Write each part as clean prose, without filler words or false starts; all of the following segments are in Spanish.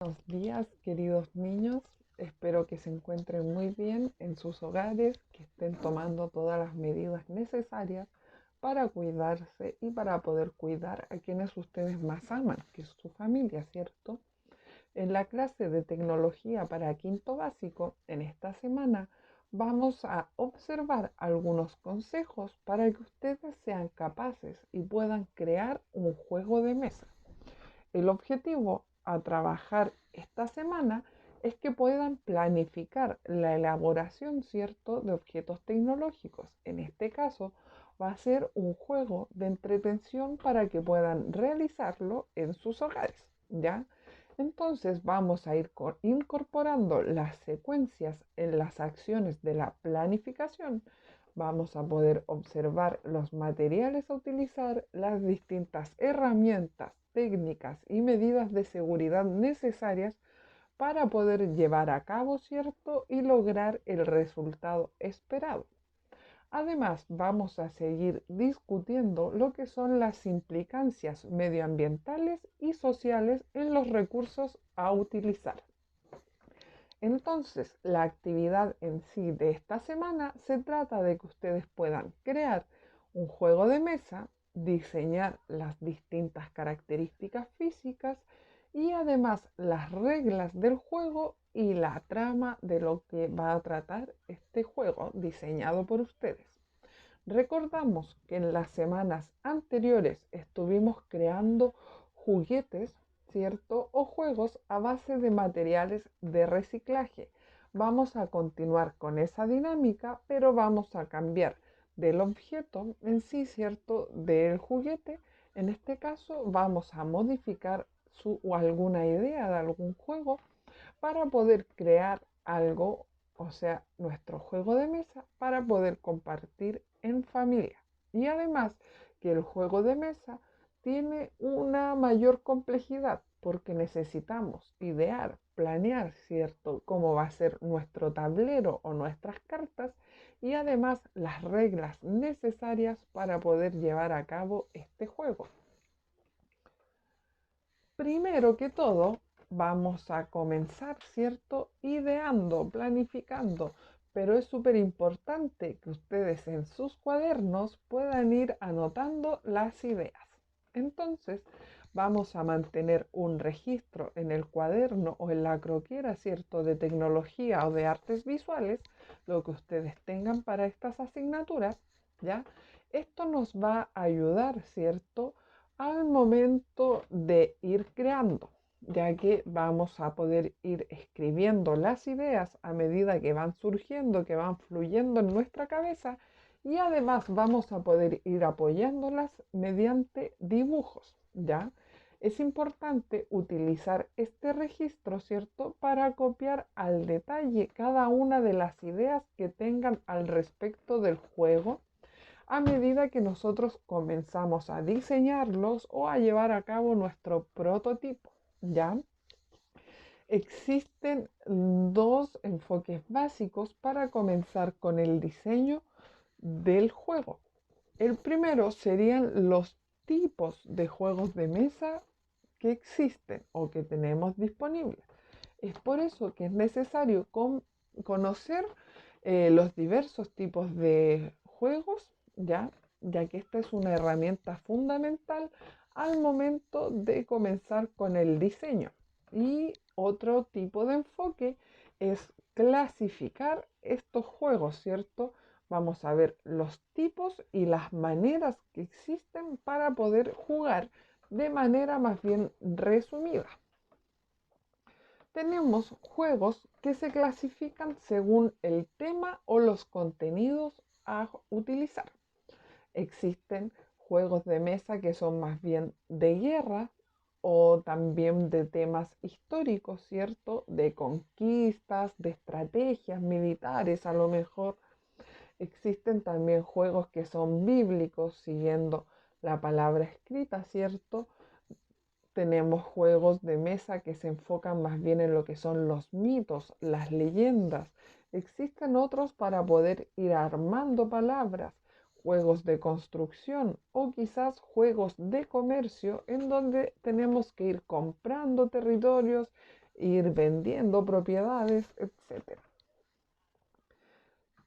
Buenos días, queridos niños. Espero que se encuentren muy bien en sus hogares, que estén tomando todas las medidas necesarias para cuidarse y para poder cuidar a quienes ustedes más aman, que es su familia, ¿cierto? En la clase de tecnología para quinto básico, en esta semana, vamos a observar algunos consejos para que ustedes sean capaces y puedan crear un juego de mesa. El objetivo a trabajar esta semana es que puedan planificar la elaboración, ¿cierto?, de objetos tecnológicos. En este caso, va a ser un juego de entretención para que puedan realizarlo en sus hogares, ¿ya? Entonces vamos a ir incorporando las secuencias en las acciones de la planificación. Vamos a poder observar los materiales a utilizar, las distintas herramientas, técnicas y medidas de seguridad necesarias para poder llevar a cabo, ¿cierto? Y lograr el resultado esperado. Además, vamos a seguir discutiendo lo que son las implicancias medioambientales y sociales en los recursos a utilizar. Entonces, la actividad en sí de esta semana se trata de que ustedes puedan crear un juego de mesa, diseñar las distintas características físicas y además las reglas del juego y la trama de lo que va a tratar este juego diseñado por ustedes. Recordamos que en las semanas anteriores estuvimos creando juguetes, ¿cierto? O juegos a base de materiales de reciclaje. Vamos a continuar con esa dinámica, pero vamos a cambiar del objeto en sí, ¿cierto? Del juguete. En este caso vamos a modificar su o alguna idea de algún juego para poder crear algo, o sea, nuestro juego de mesa para poder compartir en familia. Y además que el juego de mesa tiene una mayor complejidad porque necesitamos idear, planear, ¿cierto?, cómo va a ser nuestro tablero o nuestras cartas y además las reglas necesarias para poder llevar a cabo este juego. Primero que todo, vamos a comenzar, ¿cierto? Ideando, planificando, pero es súper importante que ustedes en sus cuadernos puedan ir anotando las ideas. Entonces, vamos a mantener un registro en el cuaderno o en la croquera, ¿cierto? De tecnología o de artes visuales, lo que ustedes tengan para estas asignaturas, ¿ya? Esto nos va a ayudar, ¿cierto?, al momento de ir creando, ya que vamos a poder ir escribiendo las ideas a medida que van surgiendo, que van fluyendo en nuestra cabeza y además vamos a poder ir apoyándolas mediante dibujos, ¿ya? Es importante utilizar este registro, ¿cierto?, para copiar al detalle cada una de las ideas que tengan al respecto del juego a medida que nosotros comenzamos a diseñarlos o a llevar a cabo nuestro prototipo, ¿ya? Existen dos enfoques básicos para comenzar con el diseño del juego. El primero serían los tipos de juegos de mesa que existen o que tenemos disponibles. Es por eso que es necesario conocer los diversos tipos de juegos, ¿ya? Ya que esta es una herramienta fundamental al momento de comenzar con el diseño. Y otro tipo de enfoque es clasificar estos juegos, ¿cierto? Vamos a ver los tipos y las maneras que existen para poder jugar de manera más bien resumida. Tenemos juegos que se clasifican según el tema o los contenidos a utilizar. Existen juegos de mesa que son más bien de guerra o también de temas históricos, ¿cierto? De conquistas, de estrategias militares a lo mejor. Existen también juegos que son bíblicos, siguiendo la palabra escrita, ¿cierto? Tenemos juegos de mesa que se enfocan más bien en lo que son los mitos, las leyendas. Existen otros para poder ir armando palabras, juegos de construcción o quizás juegos de comercio en donde tenemos que ir comprando territorios ir vendiendo propiedades, etcétera.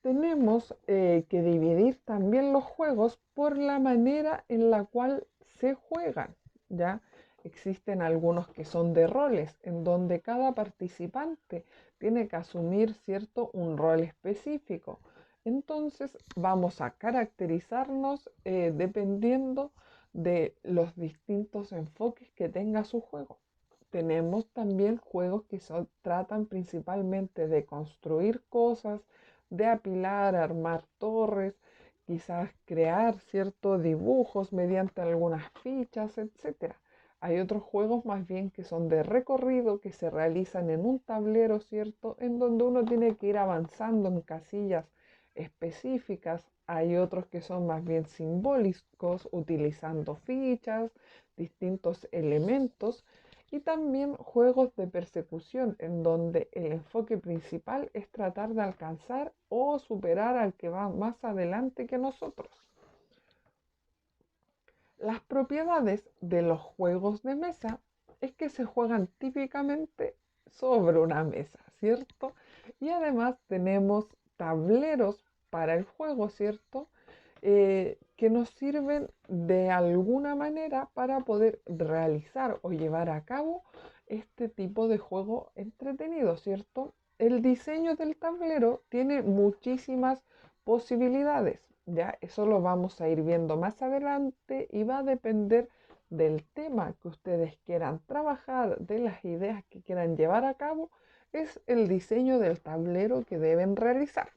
Tenemos que dividir también los juegos por la manera en la cual se juegan, ¿ya? Existen algunos que son de roles, en donde cada participante tiene que asumir, ¿cierto?, un rol específico. Entonces vamos a caracterizarnos dependiendo de los distintos enfoques que tenga su juego. Tenemos también juegos que tratan principalmente de construir cosas, de apilar, armar torres, quizás crear ciertos dibujos mediante algunas fichas, etcétera. Hay otros juegos más bien que son de recorrido, que se realizan en un tablero, ¿cierto? En donde uno tiene que ir avanzando en casillas específicas. Hay otros que son más bien simbólicos, utilizando fichas, distintos elementos. Y también juegos de persecución, en donde el enfoque principal es tratar de alcanzar o superar al que va más adelante que nosotros. Las propiedades de los juegos de mesa es que se juegan típicamente sobre una mesa, ¿cierto? Y además tenemos tableros para el juego, ¿cierto? Que nos sirven de alguna manera para poder realizar o llevar a cabo este tipo de juego entretenido, ¿cierto? El diseño del tablero tiene muchísimas posibilidades, ya eso lo vamos a ir viendo más adelante y va a depender del tema que ustedes quieran trabajar, de las ideas que quieran llevar a cabo, es el diseño del tablero que deben realizar.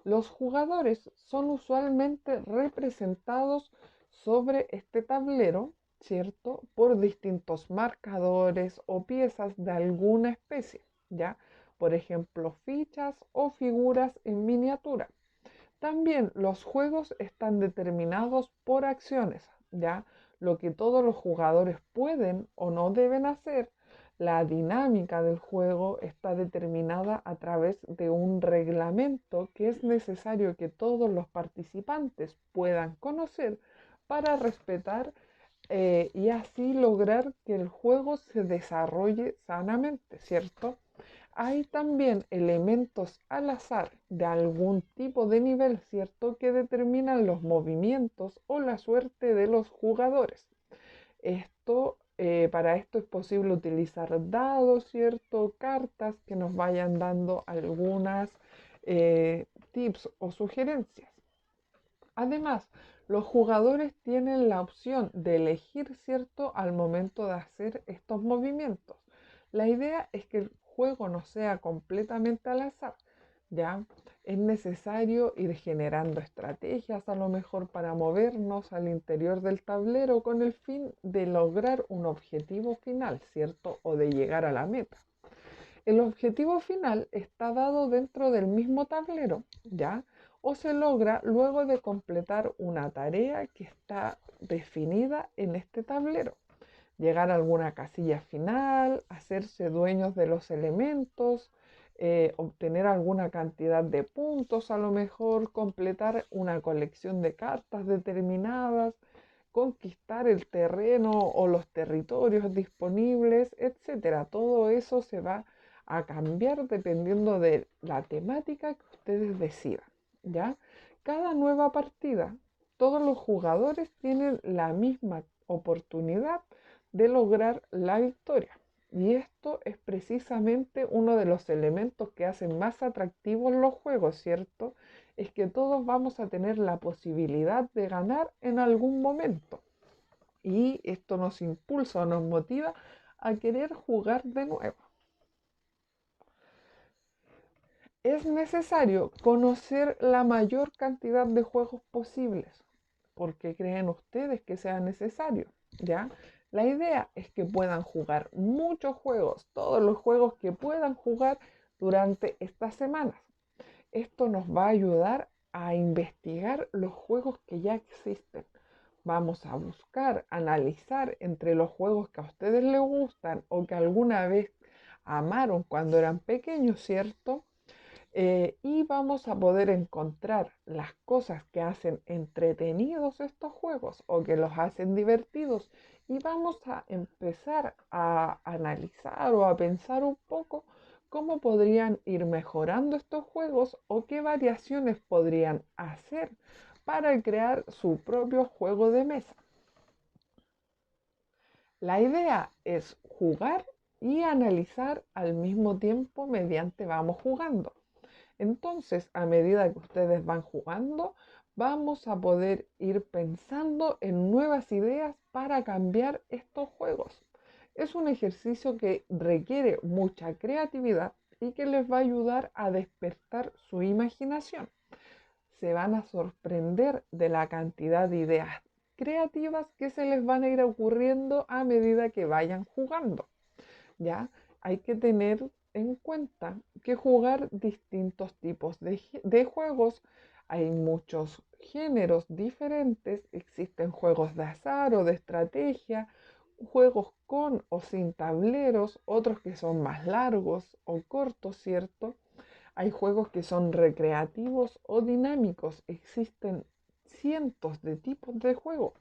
Los jugadores son usualmente representados sobre este tablero, ¿cierto? Por distintos marcadores o piezas de alguna especie, ¿ya? Por ejemplo, fichas o figuras en miniatura. También los juegos están determinados por acciones, ¿ya? Lo que todos los jugadores pueden o no deben hacer. La dinámica del juego está determinada a través de un reglamento que es necesario que todos los participantes puedan conocer para respetar y así lograr que el juego se desarrolle sanamente, ¿cierto? Hay también elementos al azar de algún tipo de nivel, ¿cierto?, que determinan los movimientos o la suerte de los jugadores. Para esto es posible utilizar dados, ¿cierto? Cartas que nos vayan dando algunas tips o sugerencias. Además, los jugadores tienen la opción de elegir, ¿cierto?, al momento de hacer estos movimientos. La idea es que el juego no sea completamente al azar, ¿ya? Es necesario ir generando estrategias a lo mejor para movernos al interior del tablero con el fin de lograr un objetivo final, ¿cierto? O de llegar a la meta. El objetivo final está dado dentro del mismo tablero, ¿ya? O se logra luego de completar una tarea que está definida en este tablero. Llegar a alguna casilla final, hacerse dueños de los elementos, obtener alguna cantidad de puntos, a lo mejor completar una colección de cartas determinadas, conquistar el terreno o los territorios disponibles, etcétera. Todo eso se va a cambiar dependiendo de la temática que ustedes decidan, ¿ya? Cada nueva partida, todos los jugadores tienen la misma oportunidad de lograr la victoria. Y esto es precisamente uno de los elementos que hacen más atractivos los juegos, ¿cierto? Es que todos vamos a tener la posibilidad de ganar en algún momento. Y esto nos impulsa o nos motiva a querer jugar de nuevo. Es necesario conocer la mayor cantidad de juegos posibles. ¿Por qué creen ustedes que sea necesario? ¿Ya? La idea es que puedan jugar muchos juegos, todos los juegos que puedan jugar durante estas semanas. Esto nos va a ayudar a investigar los juegos que ya existen. Vamos a buscar, analizar entre los juegos que a ustedes les gustan o que alguna vez amaron cuando eran pequeños, ¿cierto? Y vamos a poder encontrar las cosas que hacen entretenidos estos juegos o que los hacen divertidos y vamos a empezar a analizar o a pensar un poco cómo podrían ir mejorando estos juegos o qué variaciones podrían hacer para crear su propio juego de mesa. La idea es jugar y analizar al mismo tiempo mediante vamos jugando. Entonces, a medida que ustedes van jugando, vamos a poder ir pensando en nuevas ideas para cambiar estos juegos. Es un ejercicio que requiere mucha creatividad y que les va a ayudar a despertar su imaginación. Se van a sorprender de la cantidad de ideas creativas que se les van a ir ocurriendo a medida que vayan jugando. ¿Ya? Hay que tener en cuenta que jugar distintos tipos de juegos, hay muchos géneros diferentes, existen juegos de azar o de estrategia, juegos con o sin tableros, otros que son más largos o cortos, ¿cierto? Hay juegos que son recreativos o dinámicos, existen cientos de tipos de juegos.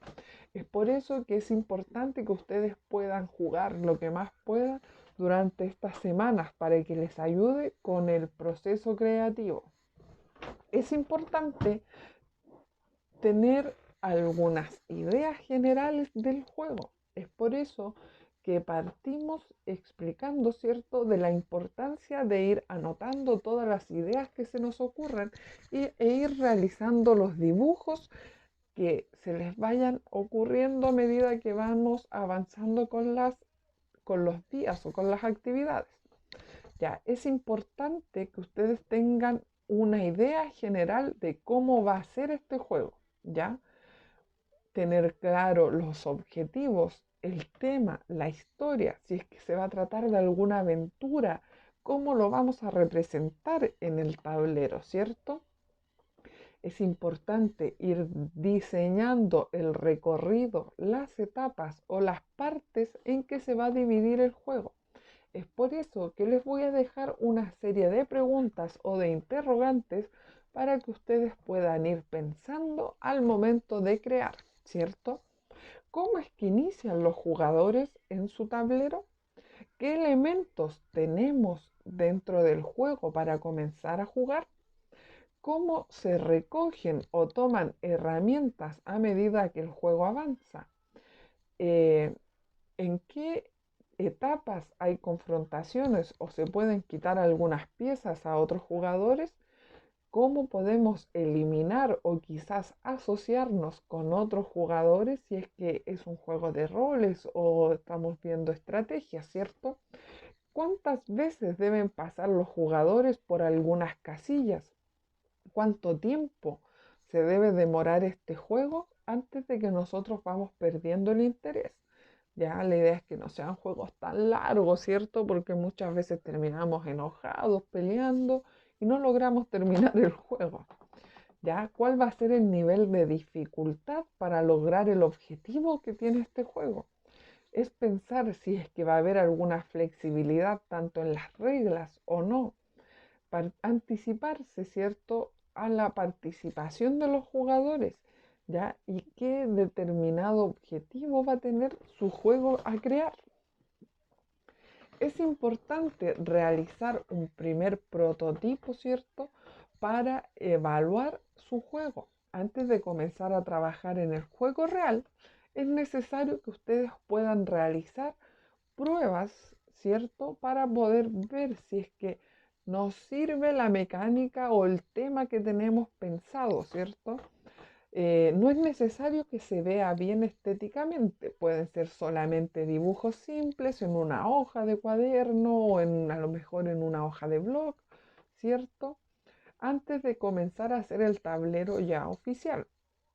Es por eso que es importante que ustedes puedan jugar lo que más puedan durante estas semanas para que les ayude con el proceso creativo. Es importante tener algunas ideas generales del juego. Es por eso que partimos explicando, ¿cierto?, de la importancia de ir anotando todas las ideas que se nos ocurran e ir realizando los dibujos que se les vayan ocurriendo a medida que vamos avanzando con los días o con las actividades. Ya, es importante que ustedes tengan una idea general de cómo va a ser este juego, ¿ya? Tener claro los objetivos, el tema, la historia, si es que se va a tratar de alguna aventura, cómo lo vamos a representar en el tablero, ¿cierto? Es importante ir diseñando el recorrido, las etapas o las partes en que se va a dividir el juego. Es por eso que les voy a dejar una serie de preguntas o de interrogantes para que ustedes puedan ir pensando al momento de crear, ¿cierto? ¿Cómo es que inician los jugadores en su tablero? ¿Qué elementos tenemos dentro del juego para comenzar a jugar? ¿Cómo se recogen o toman herramientas a medida que el juego avanza? Eh, ¿En qué etapas hay confrontaciones o se pueden quitar algunas piezas a otros jugadores? ¿Cómo podemos eliminar o quizás asociarnos con otros jugadores si es que es un juego de roles o estamos viendo estrategias, ¿cierto? ¿Cuántas veces deben pasar los jugadores por algunas casillas? ¿Cuánto tiempo se debe demorar este juego antes de que nosotros vamos perdiendo el interés? Ya la idea es que no sean juegos tan largos, ¿cierto? Porque muchas veces terminamos enojados, peleando y no logramos terminar el juego. ¿Ya? ¿Cuál va a ser el nivel de dificultad para lograr el objetivo que tiene este juego? Es pensar si es que va a haber alguna flexibilidad tanto en las reglas o no. Para anticiparse, ¿cierto?, a la participación de los jugadores, ¿ya? Y qué determinado objetivo va a tener su juego a crear. Es importante realizar un primer prototipo, ¿cierto?, para evaluar su juego. Antes de comenzar a trabajar en el juego real, es necesario que ustedes puedan realizar pruebas, ¿cierto?, para poder ver si es que nos sirve la mecánica o el tema que tenemos pensado, ¿cierto? No es necesario que se vea bien estéticamente, pueden ser solamente dibujos simples en una hoja de cuaderno o a lo mejor en una hoja de blog, ¿cierto? Antes de comenzar a hacer el tablero ya oficial.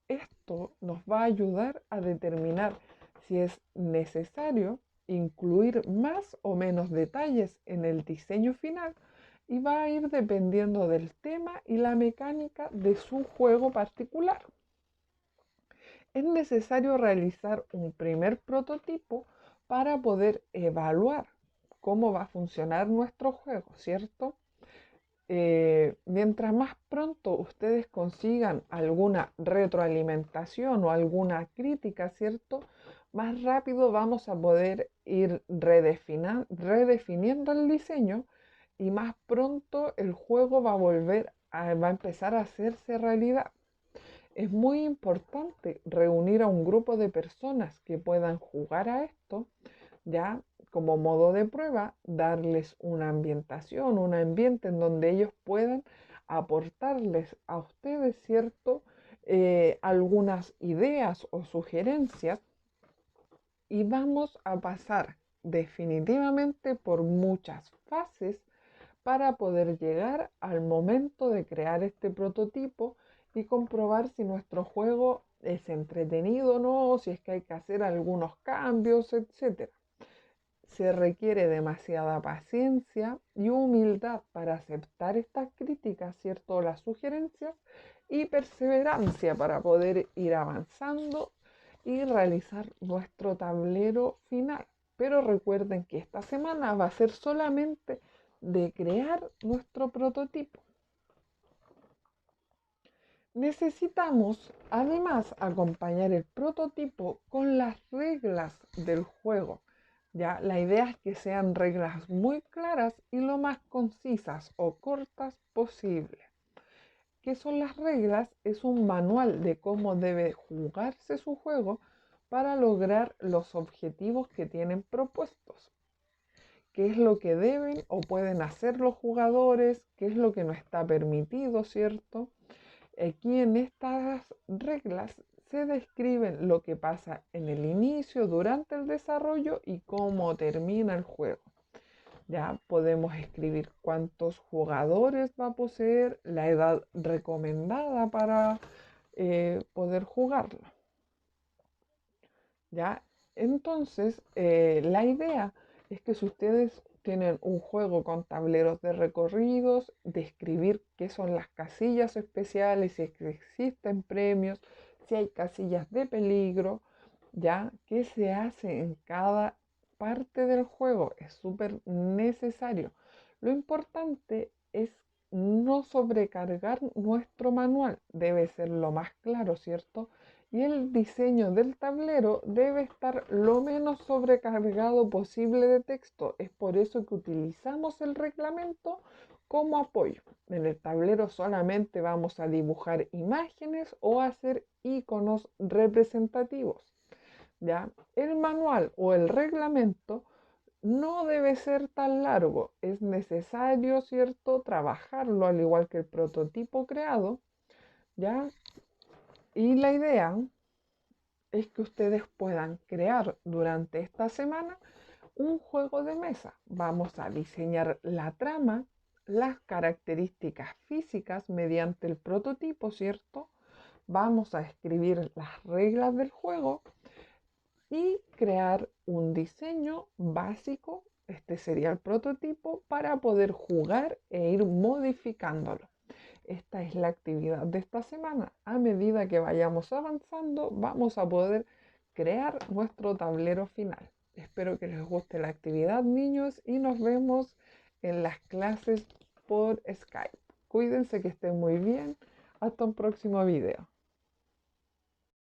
Esto nos va a ayudar a determinar si es necesario incluir más o menos detalles en el diseño final y va a ir dependiendo del tema y la mecánica de su juego particular. Es necesario realizar un primer prototipo para poder evaluar cómo va a funcionar nuestro juego, ¿cierto? Mientras más pronto ustedes consigan alguna retroalimentación o alguna crítica, ¿cierto? más rápido vamos a poder ir redefiniendo el diseño y más pronto el juego va a empezar a hacerse realidad. Es muy importante reunir a un grupo de personas que puedan jugar a esto, ya como modo de prueba, darles una ambientación, un ambiente en donde ellos puedan aportarles a ustedes, ¿cierto? Algunas ideas o sugerencias y vamos a pasar definitivamente por muchas fases para poder llegar al momento de crear este prototipo y comprobar si nuestro juego es entretenido o no, si es que hay que hacer algunos cambios, etc. Se requiere demasiada paciencia y humildad para aceptar estas críticas, ¿cierto? Las sugerencias y perseverancia para poder ir avanzando y realizar nuestro tablero final. Pero recuerden que esta semana va a ser solamente de crear nuestro prototipo. Necesitamos además acompañar el prototipo con las reglas del juego. Ya, la idea es que sean reglas muy claras y lo más concisas o cortas posible. ¿Qué son las reglas? Es un manual de cómo debe jugarse su juego para lograr los objetivos que tienen propuestos. ¿Qué es lo que deben o pueden hacer los jugadores? ¿Qué es lo que no está permitido, cierto? Aquí en estas reglas se describen lo que pasa en el inicio, durante el desarrollo y cómo termina el juego. Ya podemos escribir cuántos jugadores va a poseer, la edad recomendada para poder jugarlo. ¿Ya? Entonces, la idea es que si ustedes tienen un juego con tableros de recorridos, describir qué son las casillas especiales, si existen premios, si hay casillas de peligro, ya qué se hace en cada parte del juego, es súper necesario. Lo importante es no sobrecargar nuestro manual, debe ser lo más claro, ¿cierto? Y el diseño del tablero debe estar lo menos sobrecargado posible de texto. Es por eso que utilizamos el reglamento como apoyo. En el tablero solamente vamos a dibujar imágenes o hacer iconos representativos. ¿Ya? El manual o el reglamento no debe ser tan largo. Es necesario, ¿cierto?, trabajarlo al igual que el prototipo creado, ¿ya? Y la idea es que ustedes puedan crear durante esta semana un juego de mesa. Vamos a diseñar la trama, las características físicas mediante el prototipo, ¿cierto? Vamos a escribir las reglas del juego y crear un diseño básico. Este sería el prototipo para poder jugar e ir modificándolo. Esta es la actividad de esta semana. A medida que vayamos avanzando, vamos a poder crear nuestro tablero final. Espero que les guste la actividad, niños, y nos vemos en las clases por Skype. Cuídense, que estén muy bien. Hasta un próximo video.